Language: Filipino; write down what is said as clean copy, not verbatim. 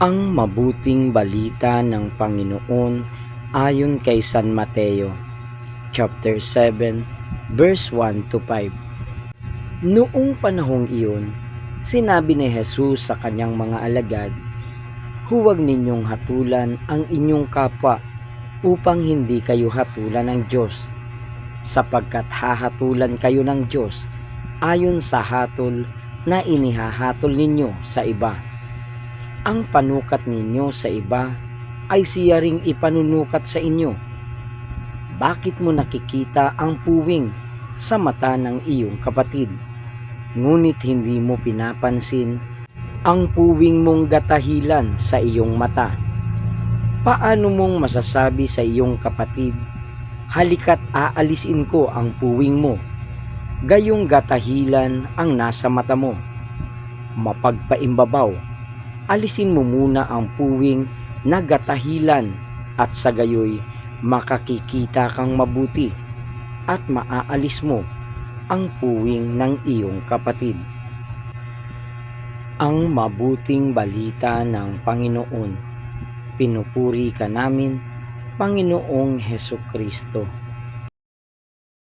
Ang mabuting balita ng Panginoon ayon kay San Mateo, chapter 7, verse 1 to 5. Noong panahong iyon, sinabi ni Jesus sa kanyang mga alagad, "Huwag ninyong hatulan ang inyong kapwa upang hindi kayo hatulan ng Diyos, sapagkat hahatulan kayo ng Diyos ayon sa hatol na inihahatol ninyo sa iba. Ang panukat ninyo sa iba ay siya ring ipanunukat sa inyo. Bakit mo nakikita ang puwing sa mata ng iyong kapatid, ngunit hindi mo pinapansin ang puwing mong gatahilan sa iyong mata? Paano mong masasabi sa iyong kapatid, halika't aalisin ko ang puwing mo, gayong gatahilan ang nasa mata mo? Mapagpaimbabaw, alisin mo muna ang puwing na gatahilan at sa gayoy makakikita kang mabuti at maaalis mo ang puwing ng iyong kapatid." Ang mabuting balita ng Panginoon. Pinupuri ka namin, Panginoong Hesukristo.